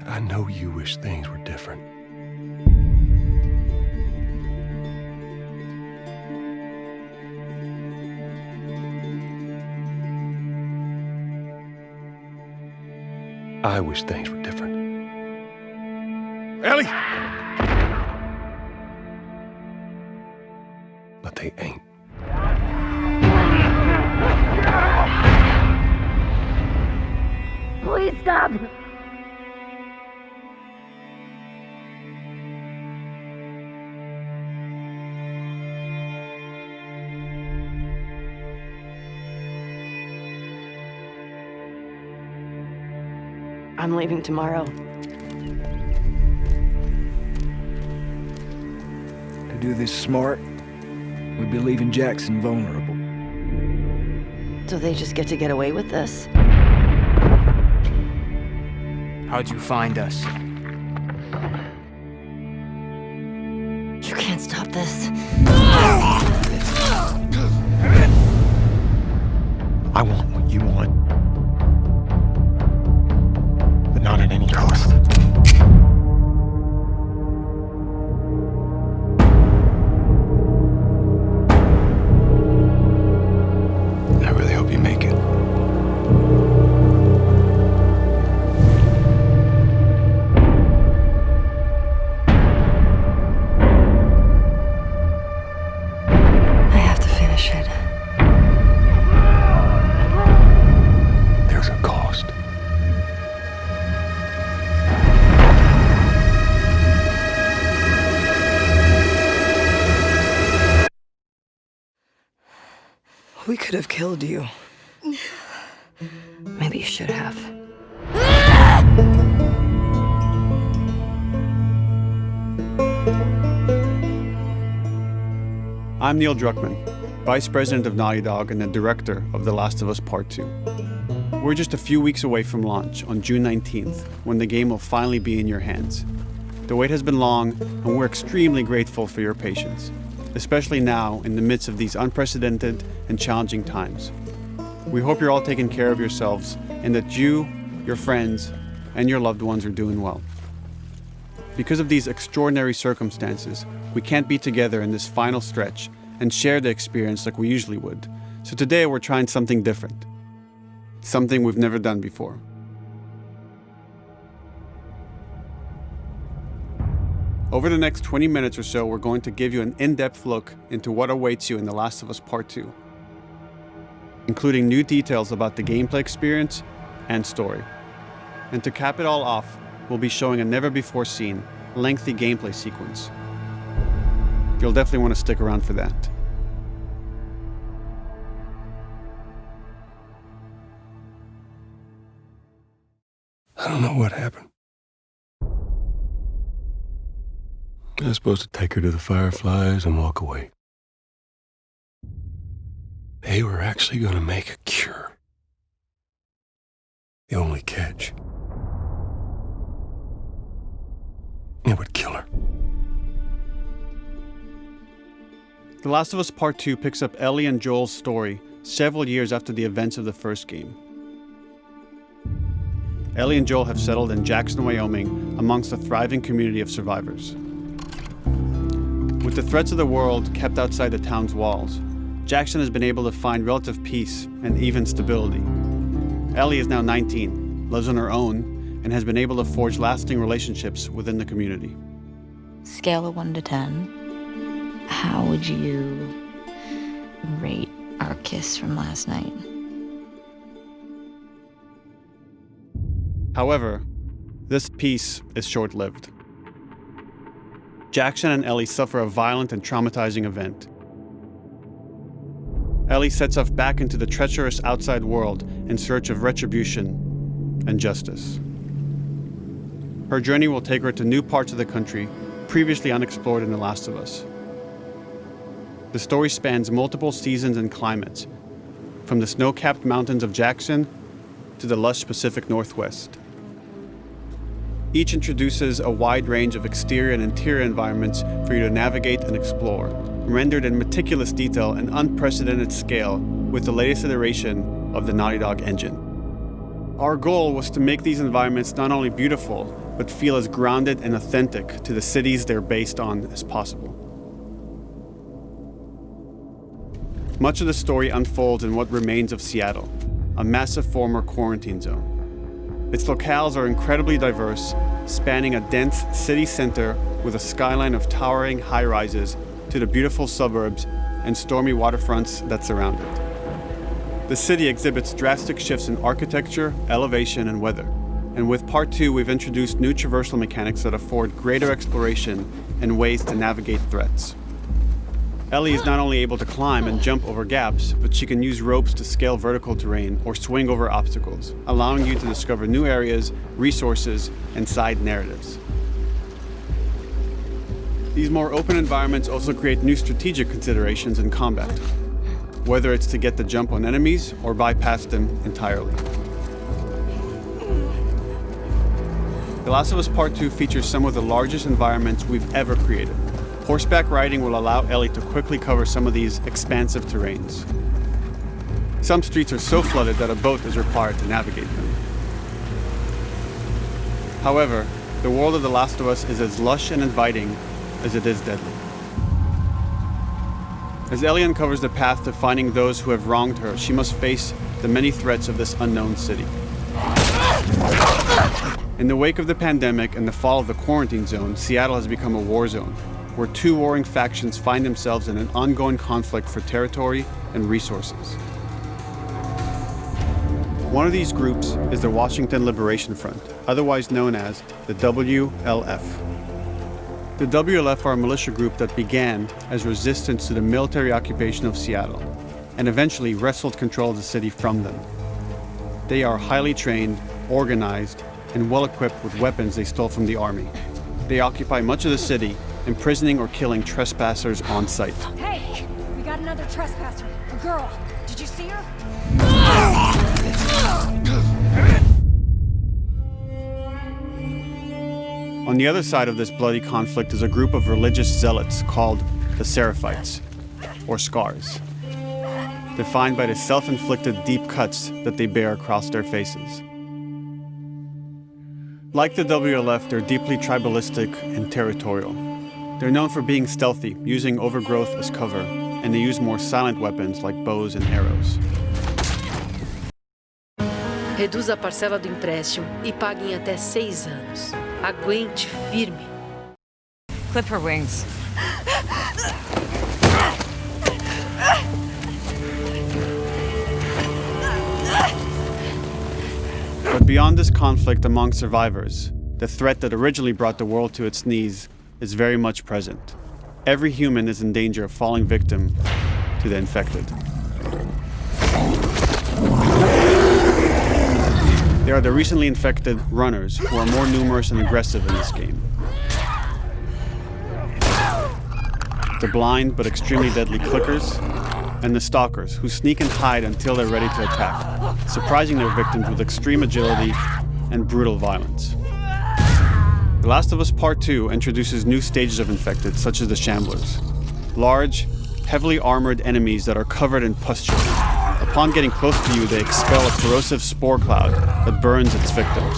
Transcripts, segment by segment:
I know you wish things were different. I wish things were different. Ellie! But they ain't. Please stop! I'm leaving tomorrow. To do this smart, we'd be leaving Jackson vulnerable. So they just get to get away with this? How'd you find us? You can't stop this. I want what you want. But not at any cost. I really hope you make it. I have to finish it. There's a cost. We could have killed you. Maybe you should have. I'm Neil Druckmann, Vice President of Naughty Dog and the Director of The Last of Us Part 2. We're just a few weeks away from launch on June 19th, when the game will finally be in your hands. The wait has been long, and we're extremely grateful for your patience, especially now in the midst of these unprecedented and challenging times. We hope you're all taking care of yourselves and that you, your friends, and your loved ones are doing well. Because of these extraordinary circumstances, we can't be together in this final stretch and share the experience like we usually would. So today we're trying something different. Something we've never done before. Over the next 20 minutes or so, we're going to give you an in-depth look into what awaits you in The Last of Us Part 2, including new details about the gameplay experience and story. And to cap it all off, we'll be showing a never-before-seen, lengthy gameplay sequence. You'll definitely want to stick around for that. I don't know what happened. I was supposed to take her to the Fireflies and walk away. They were actually going to make a cure. The only catch, it would kill her. The Last of Us Part 2 picks up Ellie and Joel's story several years after the events of the first game. Ellie and Joel have settled in Jackson, Wyoming, amongst a thriving community of survivors. With the threats of the world kept outside the town's walls, Jackson has been able to find relative peace and even stability. Ellie is now 19, lives on her own, and has been able to forge lasting relationships within the community. Scale of 1 to 10, how would you rate our kiss from last night? However, this peace is short-lived. Jackson and Ellie suffer a violent and traumatizing event. Ellie sets off back into the treacherous outside world in search of retribution and justice. Her journey will take her to new parts of the country previously unexplored in The Last of Us. The story spans multiple seasons and climates, from the snow-capped mountains of Jackson to the lush Pacific Northwest. Each introduces a wide range of exterior and interior environments for you to navigate and explore, rendered in meticulous detail and unprecedented scale with the latest iteration of the Naughty Dog engine. Our goal was to make these environments not only beautiful, but feel as grounded and authentic to the cities they're based on as possible. Much of the story unfolds in what remains of Seattle, a massive former quarantine zone. Its locales are incredibly diverse, spanning a dense city center with a skyline of towering high-rises to the beautiful suburbs and stormy waterfronts that surround it. The city exhibits drastic shifts in architecture, elevation, and weather. And with Part 2, we've introduced new traversal mechanics that afford greater exploration and ways to navigate threats. Ellie is not only able to climb and jump over gaps, but she can use ropes to scale vertical terrain or swing over obstacles, allowing you to discover new areas, resources, and side narratives. These more open environments also create new strategic considerations in combat, whether it's to get the jump on enemies or bypass them entirely. The Last of Us Part 2 features some of the largest environments we've ever created. Horseback riding will allow Ellie to quickly cover some of these expansive terrains. Some streets are so flooded that a boat is required to navigate them. However, the world of The Last of Us is as lush and inviting as it is deadly. As Ellie uncovers the path to finding those who have wronged her, she must face the many threats of this unknown city. In the wake of the pandemic and the fall of the quarantine zone, Seattle has become a war zone, where two warring factions find themselves in an ongoing conflict for territory and resources. One of these groups is the Washington Liberation Front, otherwise known as the WLF. The WLF are a militia group that began as resistance to the military occupation of Seattle and eventually wrestled control of the city from them. They are highly trained, organized, and well-equipped with weapons they stole from the army. They occupy much of the city, imprisoning or killing trespassers on sight. Hey, we got another trespasser, a girl. Did you see her? On the other side of this bloody conflict is a group of religious zealots called the Seraphites, or Scars, defined by the self-inflicted deep cuts that they bear across their faces. Like the WLF, they're deeply tribalistic and territorial. They're known for being stealthy, using overgrowth as cover, and they use more silent weapons like bows and arrows. Reduza a parcela do empréstimo e pague em até 6 anos. Aguente firme. Clip her wings. But beyond this conflict among survivors, the threat that originally brought the world to its knees is very much present. Every human is in danger of falling victim to the infected. They are the recently infected runners, who are more numerous and aggressive in this game. The blind but extremely deadly clickers, and the stalkers, who sneak and hide until they're ready to attack, surprising their victims with extreme agility and brutal violence. The Last of Us Part 2 introduces new stages of infected, such as the Shamblers. Large, heavily armored enemies that are covered in pustule. Upon getting close to you, they expel a corrosive spore cloud that burns its victims.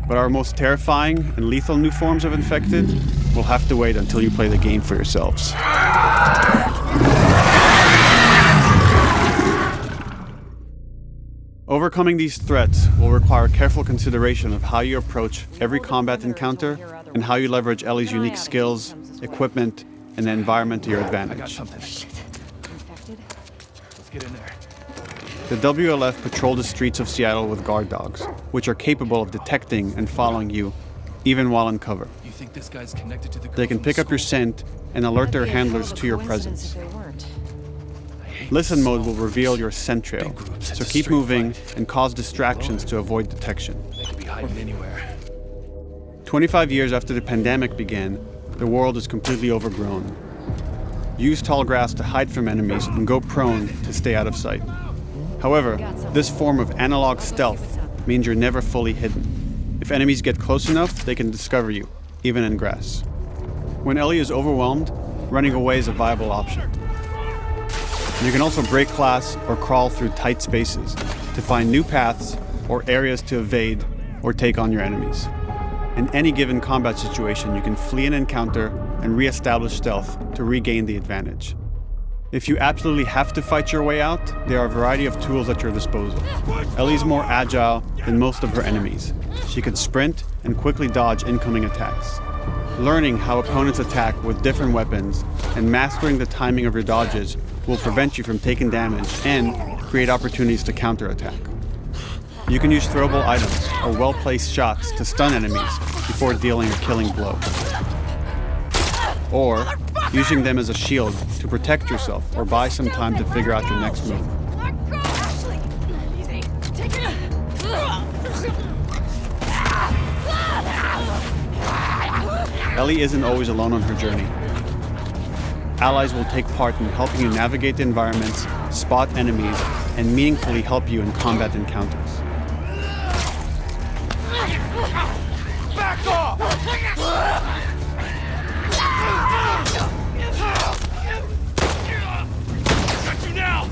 But our most terrifying and lethal new forms of infected will have to wait until you play the game for yourselves. Overcoming these threats will require careful consideration of how you approach every combat encounter and how you leverage Ellie's unique skills, equipment, and the environment to your advantage. Let's get in there. The WLF patrol the streets of Seattle with guard dogs, which are capable of detecting and following you, even while in cover. You think this guy's connected to the girl They can from pick up your school? scent and alert their handlers to your presence. Listen mode will reveal your scent trail, so keep moving and cause distractions to avoid detection. They could be hiding anywhere. 25 years after the pandemic began, the world is completely overgrown. Use tall grass to hide from enemies and go prone to stay out of sight. However, this form of analog stealth means you're never fully hidden. If enemies get close enough, they can discover you, even in grass. When Ellie is overwhelmed, running away is a viable option. You can also break glass or crawl through tight spaces to find new paths or areas to evade or take on your enemies. In any given combat situation, you can flee an encounter and re-establish stealth to regain the advantage. If you absolutely have to fight your way out, there are a variety of tools at your disposal. Ellie's more agile than most of her enemies. She can sprint and quickly dodge incoming attacks. Learning how opponents attack with different weapons and mastering the timing of your dodges will prevent you from taking damage and create opportunities to counterattack. You can use throwable items or well-placed shots to stun enemies before dealing a killing blow. Or using them as a shield to protect yourself or buy some time to figure out your next move. Ellie isn't always alone on her journey. Allies will take part in helping you navigate the environments, spot enemies, and meaningfully help you in combat encounters. Back off! Got you now!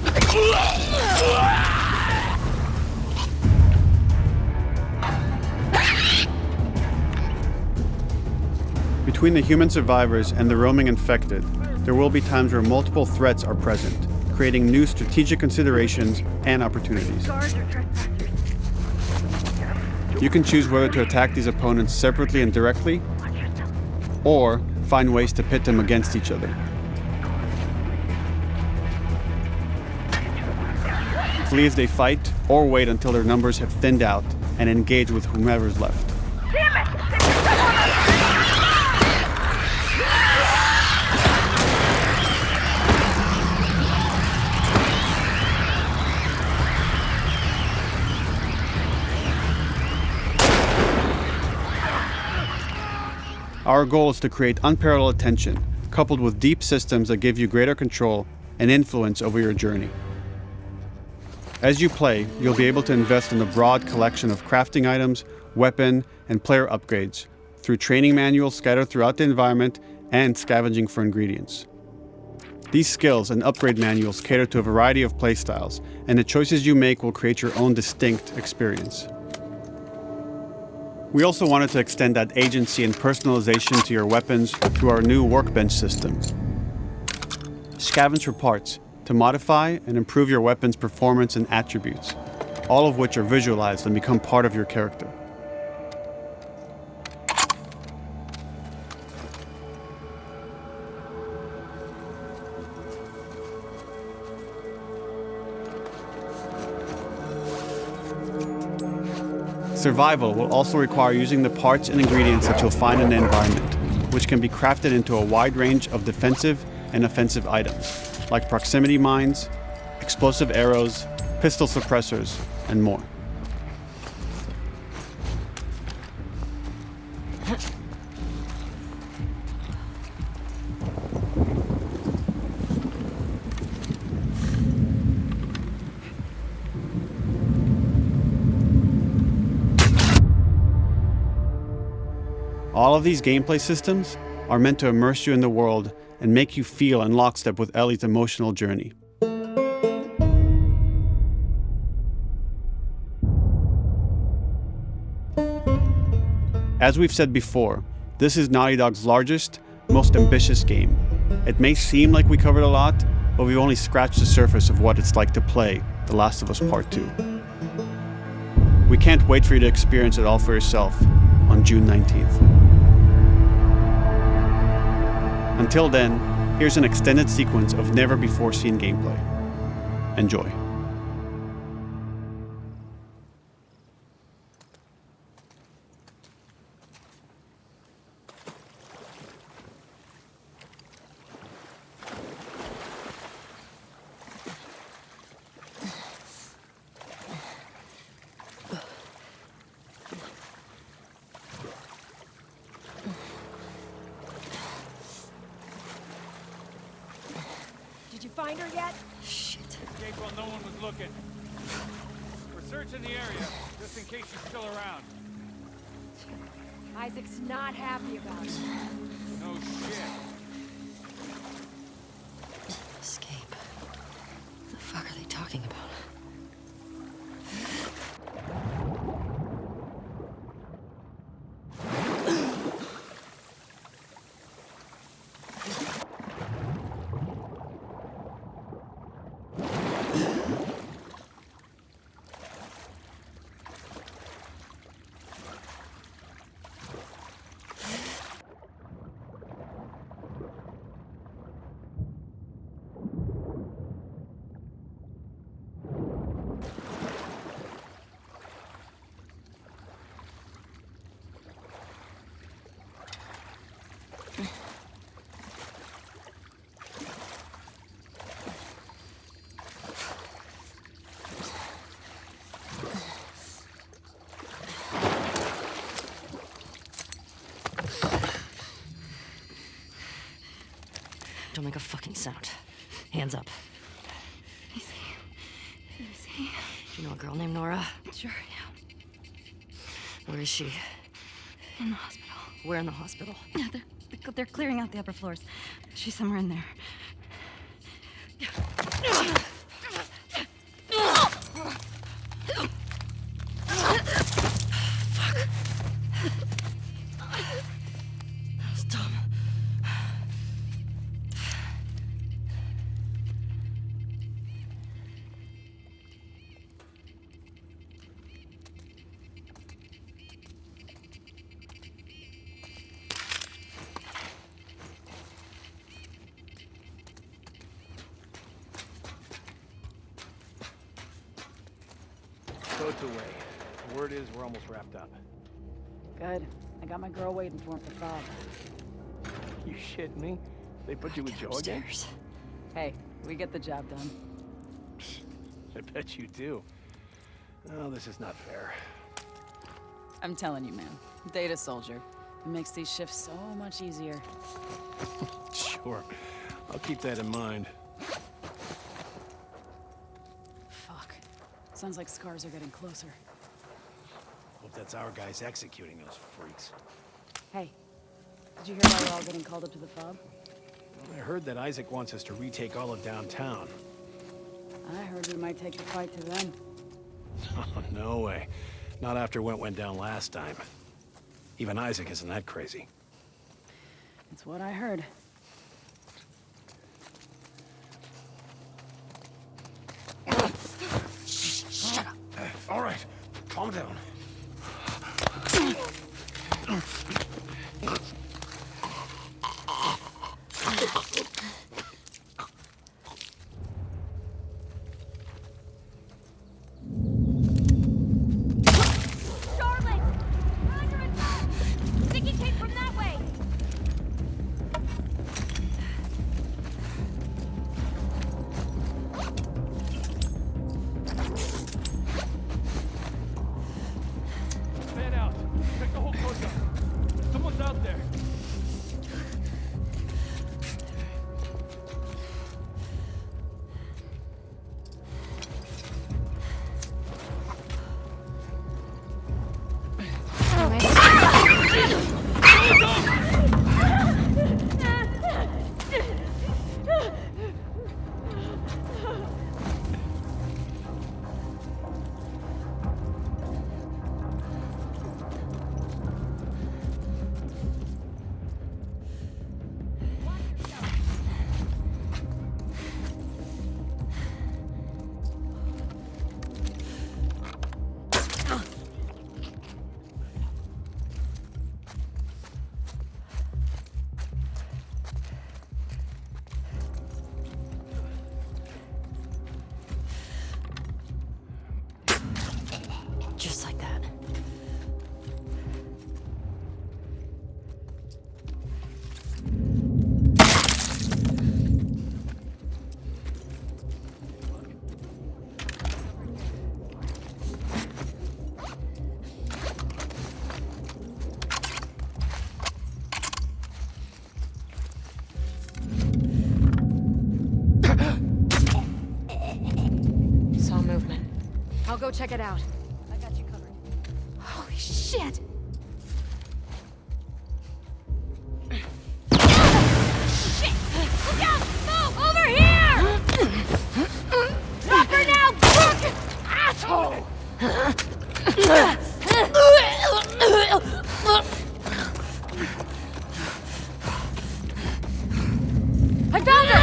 Between the human survivors and the roaming infected, there will be times where multiple threats are present, creating new strategic considerations and opportunities. You can choose whether to attack these opponents separately and directly, or find ways to pit them against each other. Flee as they fight, or wait until their numbers have thinned out and engage with whomever's left. Our goal is to create unparalleled tension, coupled with deep systems that give you greater control and influence over your journey. As you play, you'll be able to invest in a broad collection of crafting items, weapon, and player upgrades through training manuals scattered throughout the environment and scavenging for ingredients. These skills and upgrade manuals cater to a variety of playstyles, and the choices you make will create your own distinct experience. We also wanted to extend that agency and personalization to your weapons through our new workbench system. Scavenge for parts to modify and improve your weapon's performance and attributes, all of which are visualized and become part of your character. Survival will also require using the parts and ingredients that you'll find in the environment, which can be crafted into a wide range of defensive and offensive items, like proximity mines, explosive arrows, pistol suppressors, and more. All of these gameplay systems are meant to immerse you in the world and make you feel in lockstep with Ellie's emotional journey. As we've said before, this is Naughty Dog's largest, most ambitious game. It may seem like we covered a lot, but we've only scratched the surface of what it's like to play The Last of Us Part 2. We can't wait for you to experience it all for yourself on June 19th. Until then, here's an extended sequence of never-before-seen gameplay. Enjoy. Did you find her yet? Shit. Escape while no one was looking. We're searching the area, just in case she's still around. Isaac's not happy about it. No shit. Escape. What the fuck are they talking about? Don't make a fucking sound. Hands up. Easy. Do you know a girl named Nora? Sure, yeah. Where is she? In the hospital. Where in the hospital? Yeah, they're clearing out the upper floors. She's somewhere in there. Boat's away. Word is we're almost wrapped up. Good. I got my girl waiting for him for Bob. You shitting me? They put you with Joe again? Upstairs. Hey, we get the job done. I bet you do. Oh, this is not fair. I'm telling you, man. Data soldier. It makes these shifts so much easier. Sure. I'll keep that in mind. Fuck. Sounds like scars are getting closer. Hope that's our guys executing those freaks. Hey, did you hear why we're all getting called up to the fob? I heard that Isaac wants us to retake all of downtown. I heard we might take the fight to them. Oh, no way. Not after what went down last time. Even Isaac isn't that crazy. It's what I heard. Shut up. All right, calm down. Just like that. Saw movement. I'll go check it out. I got you covered. Holy shit! Shit! Look out! Move! Over here! Drop her now, crook! Asshole! I found her!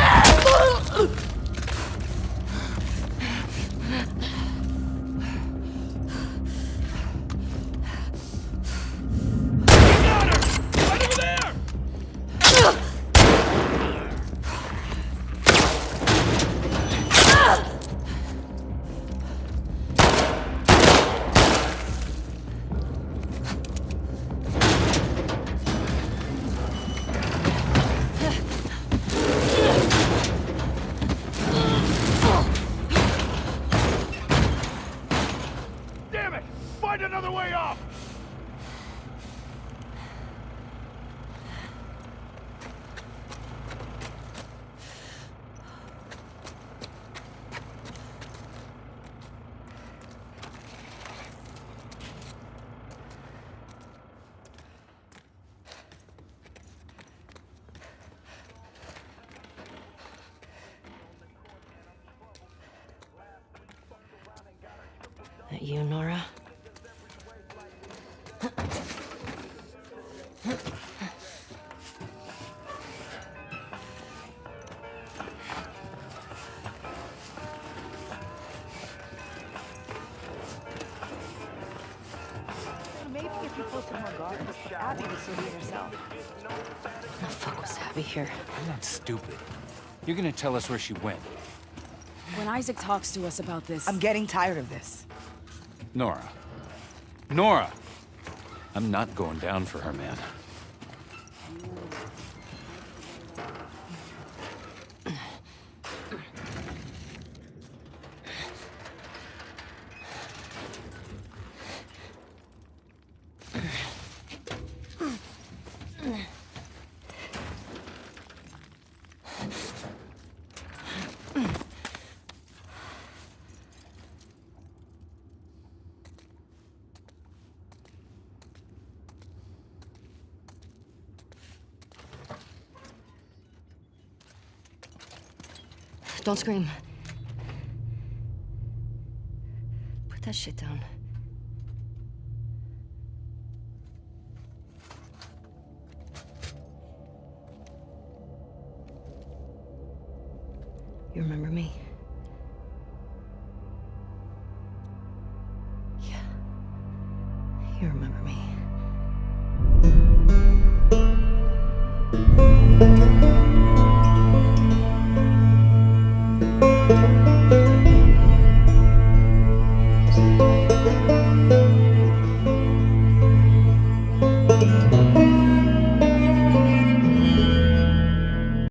that you, Nora? Maybe if you posted more guards, Abby would still be herself. What the fuck was Abby here? I'm not stupid. You're gonna tell us where she went. When Isaac talks to us about this... I'm getting tired of this. Nora. Nora! I'm not going down for her, man. Don't scream. Put that shit down. You remember me?